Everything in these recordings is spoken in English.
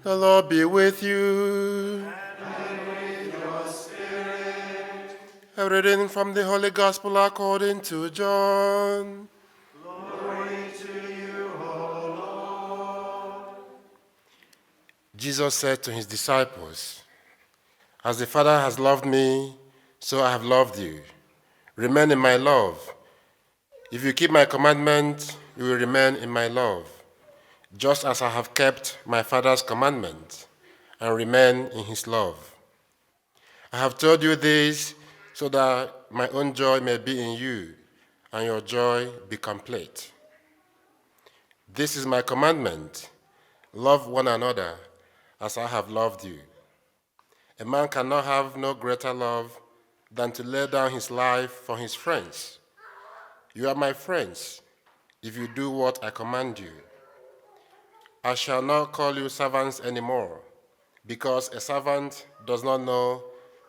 The Lord be with you. And with your spirit. A reading from the Holy Gospel according to John. Glory to you, O Lord. Jesus said to his disciples, "As the Father has loved me, so I have loved you. Remain in my love. If you keep my commandment, you will remain in my love, just as I have kept my Father's commandment and remain in his love. I have told you this so that my own joy may be in you and your joy be complete. This is my commandment: love one another as I have loved you. A man cannot have no greater love than to lay down his life for his friends. You are my friends if you do what I command you. I shall not call you servants anymore, because a servant does not know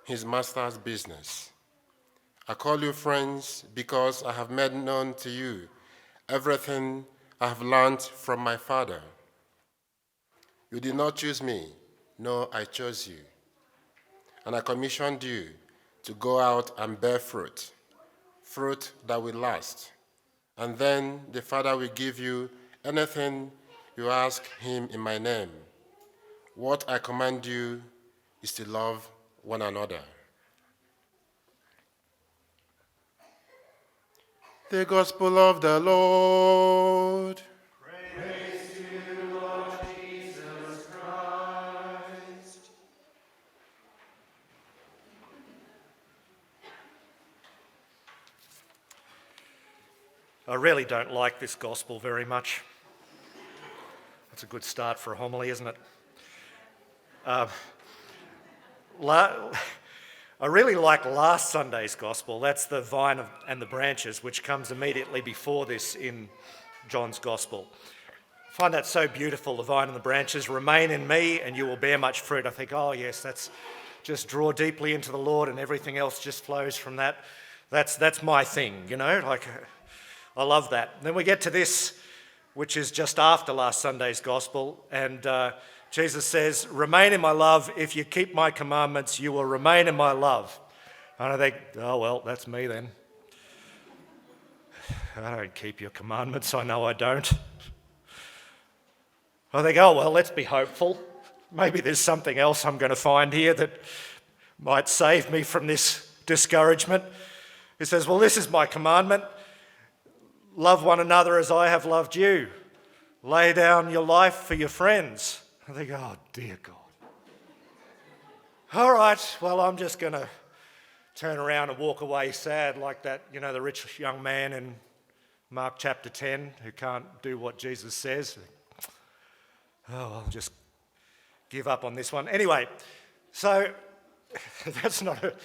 his master's business. I call you friends because I have made known to you everything I have learned from my Father. You did not choose me, no, I chose you. And I commissioned you to go out and bear fruit, fruit that will last. And then the Father will give you anything you ask him in my name. What I command you is to love one another." The Gospel of the Lord. Praise to you, Lord Jesus Christ. I really don't like this gospel very much. That's a good start for a homily, isn't it? I really like last Sunday's gospel. That's the vine and the branches, which comes immediately before this in John's gospel. I find that so beautiful, the vine and the branches. Remain in me and you will bear much fruit. I think, oh yes, that's just draw deeply into the Lord and everything else just flows from that. That's my thing, you know, like I love that. Then we get to this, which is just after last Sunday's gospel, and Jesus says, "Remain in my love. If you keep my commandments, you will remain in my love." And I think, oh, well, that's me then. I don't keep your commandments. I know I don't. I think, oh, well, let's be hopeful. Maybe there's something else I'm going to find here that might save me from this discouragement. He says, well, this is my commandment. Love one another as I have loved you. Lay down your life for your friends. I think, oh, dear God. All right, well, I'm just going to turn around and walk away sad like that, you know, the rich young man in Mark chapter 10 who can't do what Jesus says. Oh, I'll just give up on this one. Anyway, so that's not a...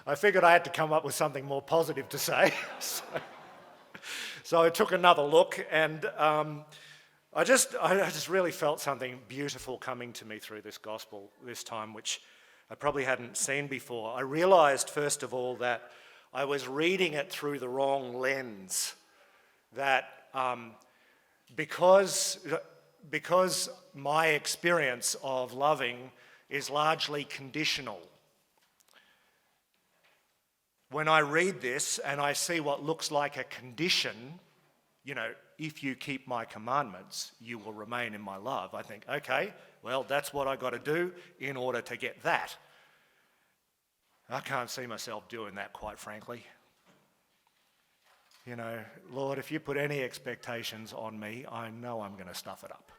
I figured I had to come up with something more positive to say. So I took another look, and I just really felt something beautiful coming to me through this gospel this time, which I probably hadn't seen before. I realised, first of all, that I was reading it through the wrong lens. That because my experience of loving is largely conditional. When I read this and I see what looks like a condition, you know, if you keep my commandments, you will remain in my love. I think, okay, well, that's what I got to do in order to get that. I can't see myself doing that, quite frankly. You know, Lord, if you put any expectations on me, I know I'm going to stuff it up.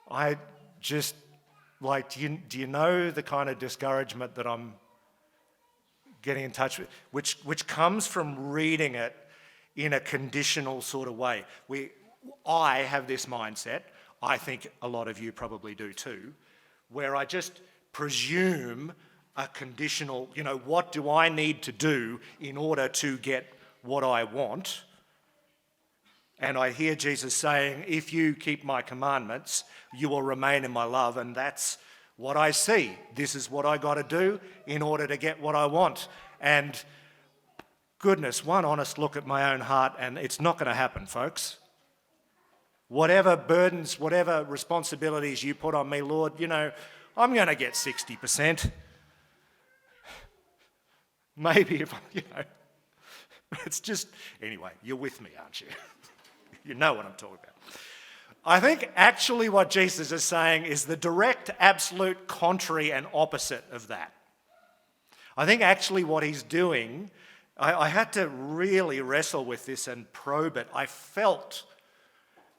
I just, like, do you know the kind of discouragement that I'm getting in touch with, which comes from reading it in a conditional sort of way. I have this mindset, I think a lot of you probably do too, where I just presume a conditional, you know, what do I need to do in order to get what I want? And I hear Jesus saying, if you keep my commandments, you will remain in my love, and that's what I see. This is what I got to do in order to get what I want. And goodness, one honest look at my own heart, and it's not going to happen, folks. Whatever burdens, whatever responsibilities you put on me, Lord, I'm going to get 60%. Maybe if, it's just, anyway, you're with me, aren't you? You know what I'm talking about. I think actually what Jesus is saying is the direct, absolute contrary and opposite of that. I think actually what he's doing, I had to really wrestle with this and probe it. I felt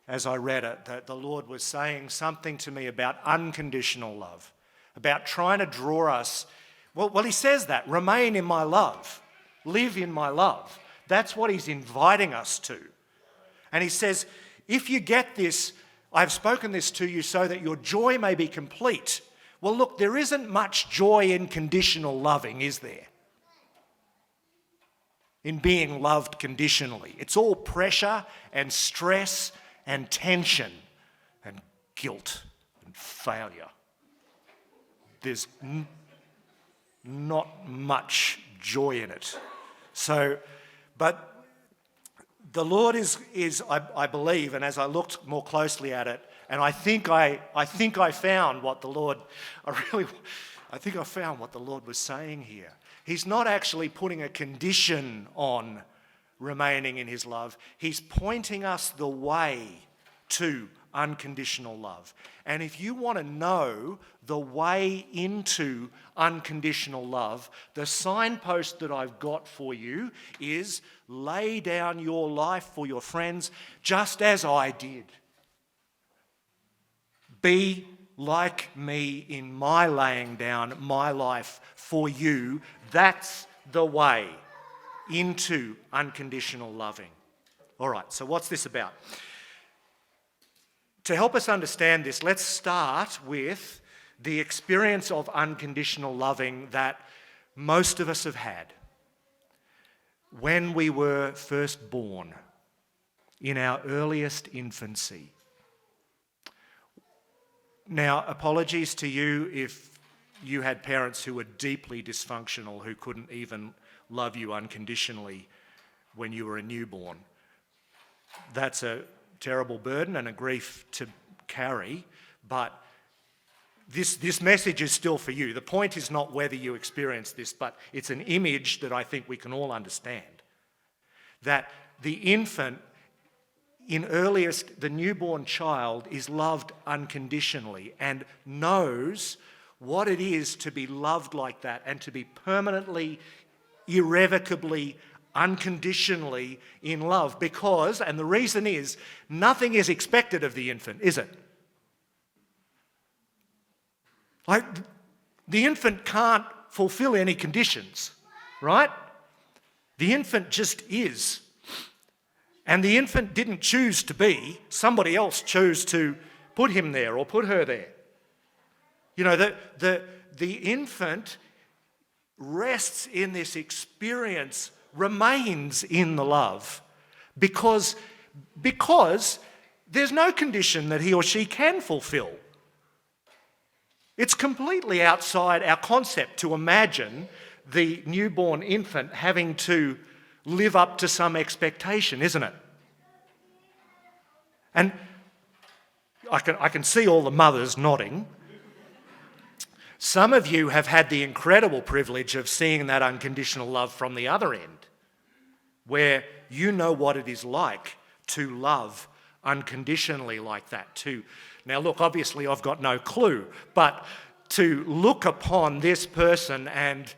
as I read it that the Lord was saying something to me about unconditional love, about trying to draw us. Well, he says that, remain in my love, live in my love. That's what he's inviting us to. And he says, if you get this, I've spoken this to you so that your joy may be complete. Well, look, there isn't much joy in conditional loving, is there? In being loved conditionally. It's all pressure and stress and tension and guilt and failure. There's not much joy in it. But the Lord is I believe, and as I looked more closely at it, and I think I found what the Lord, I think I found what the Lord was saying here. He's not actually putting a condition on remaining in his love. He's pointing us the way to unconditional love. And if you want to know the way into unconditional love, the signpost that I've got for you is lay down your life for your friends just as I did. Be like me in my laying down my life for you. That's the way into unconditional loving. All right, so what's this about? To help us understand this, let's start with the experience of unconditional loving that most of us have had when we were first born, in our earliest infancy. Now, apologies to you if you had parents who were deeply dysfunctional, who couldn't even love you unconditionally when you were a newborn. That's a terrible burden and a grief to carry, but this message is still for you. The point is not whether you experience this, but it's an image that I think we can all understand. That the infant, the newborn child is loved unconditionally and knows what it is to be loved like that and to be permanently, irrevocably, unconditionally in love because, and the reason is, nothing is expected of the infant, is it? Like, the infant can't fulfill any conditions, right? The infant just is. And the infant didn't choose to be, somebody else chose to put him there or put her there. You know, the infant rests in this experience, remains in the love, because there's no condition that he or she can fulfill. It's completely outside our concept to imagine the newborn infant having to live up to some expectation, isn't it? And I can see all the mothers nodding. Some of you have had the incredible privilege of seeing that unconditional love from the other end, where you know what it is like to love unconditionally like that too. Now look, obviously I've got no clue, but to look upon this person and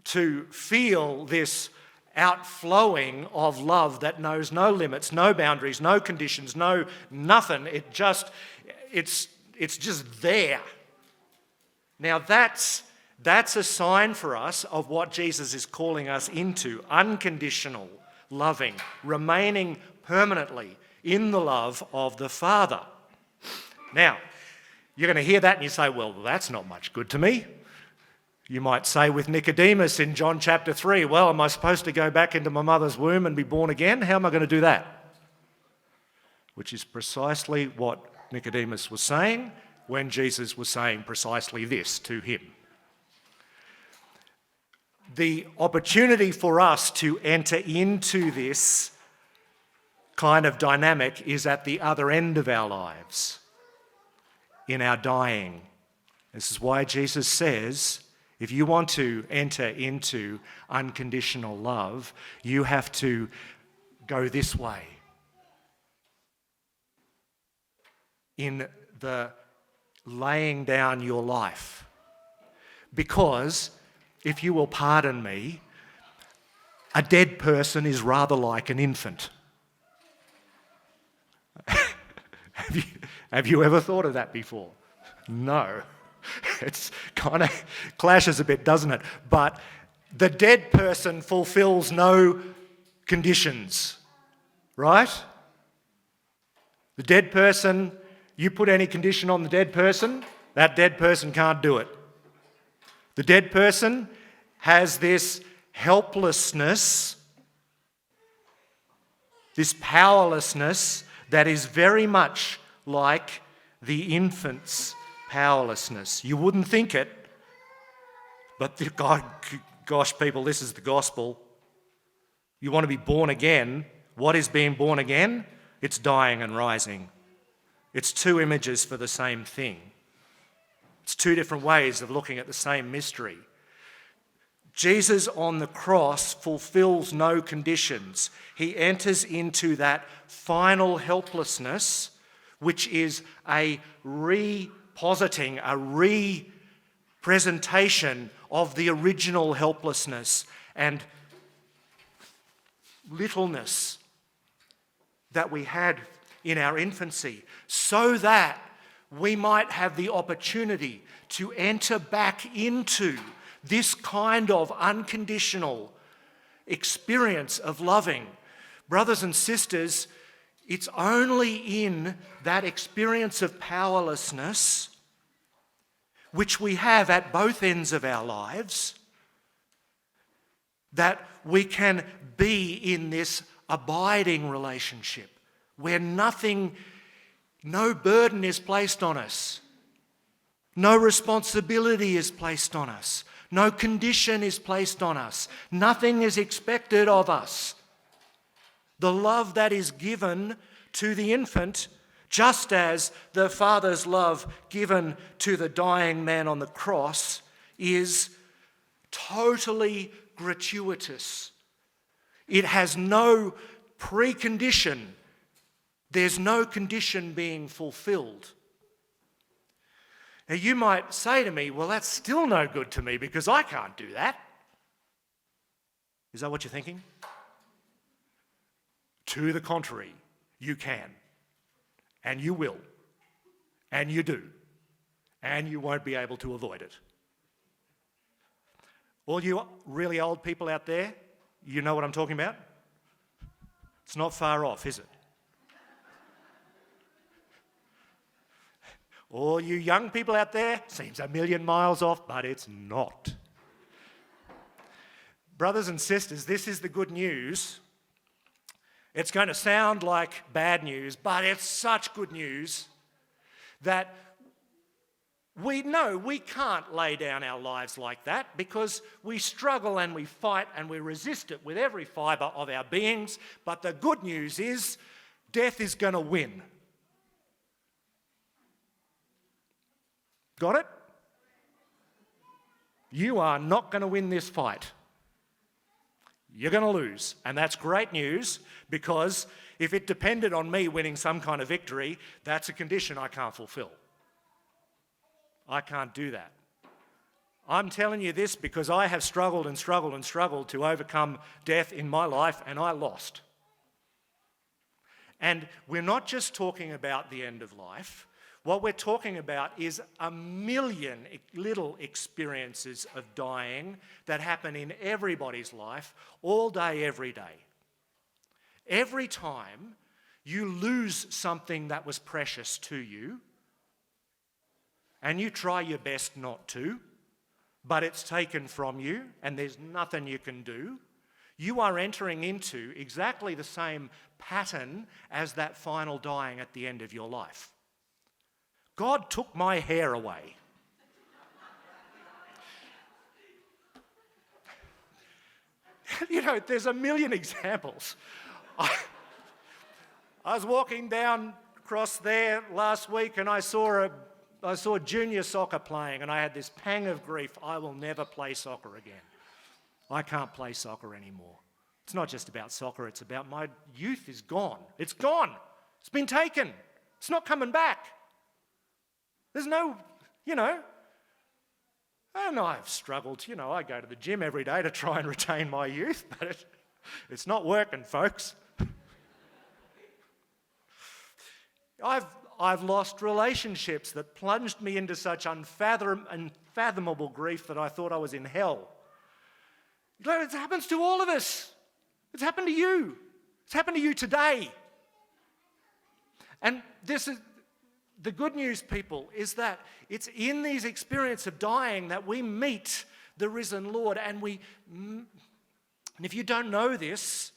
to feel this outflowing of love that knows no limits, no boundaries, no conditions, no nothing, it's just there. Now that's a sign for us of what Jesus is calling us into, unconditional loving, remaining permanently in the love of the Father. Now, you're going to hear that and you say, well, that's not much good to me. You might say with Nicodemus in John chapter 3, well, am I supposed to go back into my mother's womb and be born again? How am I going to do that? Which is precisely what Nicodemus was saying when Jesus was saying precisely this to him. The opportunity for us to enter into this kind of dynamic is at the other end of our lives, in our dying. This is why Jesus says, if you want to enter into unconditional love, you have to go this way. In the laying down your life. Because, if you will pardon me, a dead person is rather like an infant. Have you ever thought of that before? No. It's kind of clashes a bit, doesn't it? But the dead person fulfills no conditions, right? The dead person, you put any condition on the dead person, that dead person can't do it. The dead person has this helplessness, this powerlessness that is very much like the infant's powerlessness. You wouldn't think it, but gosh, people, this is the gospel. You want to be born again. What is being born again? It's dying and rising. It's two images for the same thing. It's two different ways of looking at the same mystery. Jesus on the cross fulfills no conditions. He enters into that final helplessness, which is a repositing, a representation of the original helplessness and littleness that we had in our infancy, so that we might have the opportunity to enter back into this kind of unconditional experience of loving. Brothers and sisters, it's only in that experience of powerlessness, which we have at both ends of our lives, that we can be in this abiding relationship where no burden is placed on us, no responsibility is placed on us, no condition is placed on us, nothing is expected of us. The love that is given to the infant, just as the Father's love given to the dying man on the cross, is totally gratuitous. It has no precondition. There's no condition being fulfilled. Now you might say to me, well, that's still no good to me because I can't do that. Is that what you're thinking? To the contrary, you can. And you will. And you do. And you won't be able to avoid it. All you really old people out there, you know what I'm talking about? It's not far off, is it? All you young people out there, seems a million miles off, but it's not. Brothers and sisters, this is the good news. It's going to sound like bad news, but it's such good news that we know we can't lay down our lives like that because we struggle and we fight and we resist it with every fibre of our beings. But the good news is death is going to win. Got it? You are not going to win this fight. You're going to lose. And that's great news because if it depended on me winning some kind of victory, that's a condition I can't fulfill. I can't do that. I'm telling you this because I have struggled and struggled and struggled to overcome death in my life, and I lost. And we're not just talking about the end of life. What we're talking about is a million little experiences of dying that happen in everybody's life, all day, every day. Every time you lose something that was precious to you, and you try your best not to, but it's taken from you and there's nothing you can do, you are entering into exactly the same pattern as that final dying at the end of your life. God took my hair away. You know, there's a million examples. I was walking down across there last week and I saw junior soccer playing and I had this pang of grief. I will never play soccer again. I can't play soccer anymore. It's not just about soccer, it's about my youth is gone. It's gone. It's been taken. It's not coming back. There's no, and I've struggled. I go to the gym every day to try and retain my youth, but it's not working, folks. I've lost relationships that plunged me into such unfathomable grief that I thought I was in hell. It happens to all of us. It's happened to you. It's happened to you today. And this is the good news, people, is that it's in these experiences of dying that we meet the risen Lord. And if you don't know this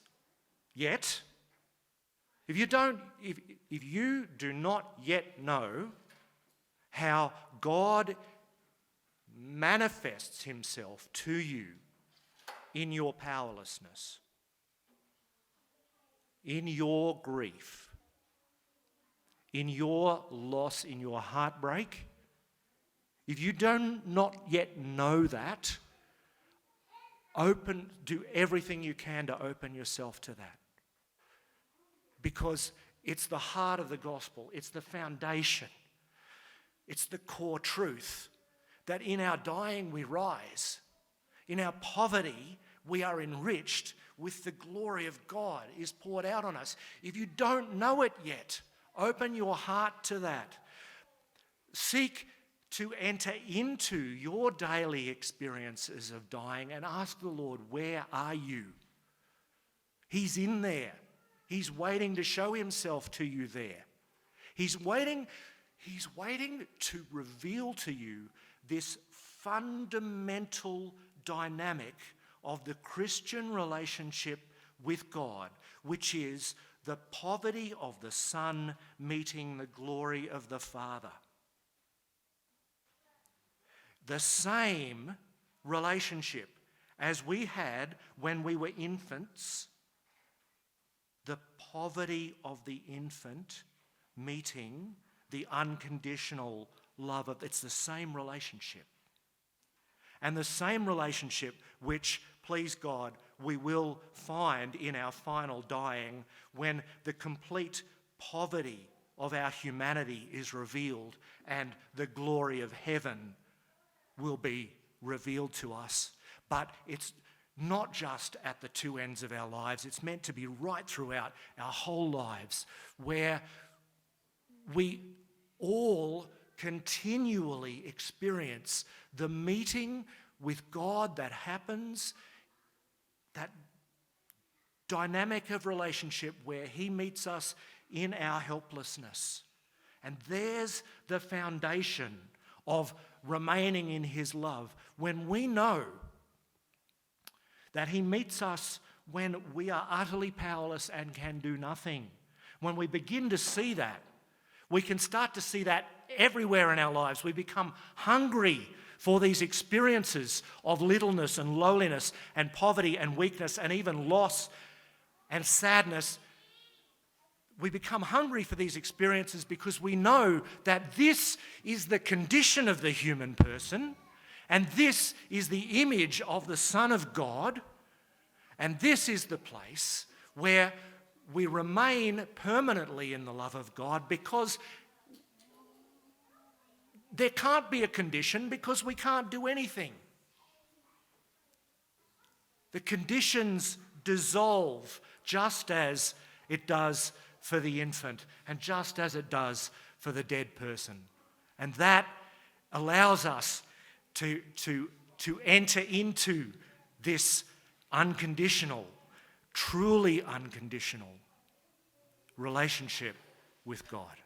yet, if you do not yet know how God manifests himself to you in your powerlessness, in your grief, in your loss, in your heartbreak, if you do not yet know that, do everything you can to open yourself to that. Because it's the heart of the gospel, it's the foundation, it's the core truth that in our dying we rise, in our poverty we are enriched with the glory of God is poured out on us. If you don't know it yet, open your heart to that. Seek to enter into your daily experiences of dying and ask the Lord, where are you? He's in there. He's waiting to show himself to you there. He's waiting to reveal to you this fundamental dynamic of the Christian relationship with God, which is the poverty of the Son meeting the glory of the Father. The same relationship as we had when we were infants, the poverty of the infant meeting the unconditional love of, it's the same relationship. And the same relationship which, please God, we will find in our final dying when the complete poverty of our humanity is revealed and the glory of heaven will be revealed to us. But it's not just at the two ends of our lives. It's meant to be right throughout our whole lives, where we all continually experience the meeting with God that happens, that dynamic of relationship where he meets us in our helplessness. And there's the foundation of remaining in his love, when we know that he meets us when we are utterly powerless and can do nothing. When we begin to see that, we can start to see that everywhere in our lives. We become hungry for these experiences of littleness and lowliness and poverty and weakness and even loss and sadness. We become hungry for these experiences because we know that this is the condition of the human person, and this is the image of the Son of God, and this is the place where we remain permanently in the love of God, because there can't be a condition because we can't do anything. The conditions dissolve just as it does for the infant and just as it does for the dead person. And that allows us to enter into this unconditional, truly unconditional relationship with God.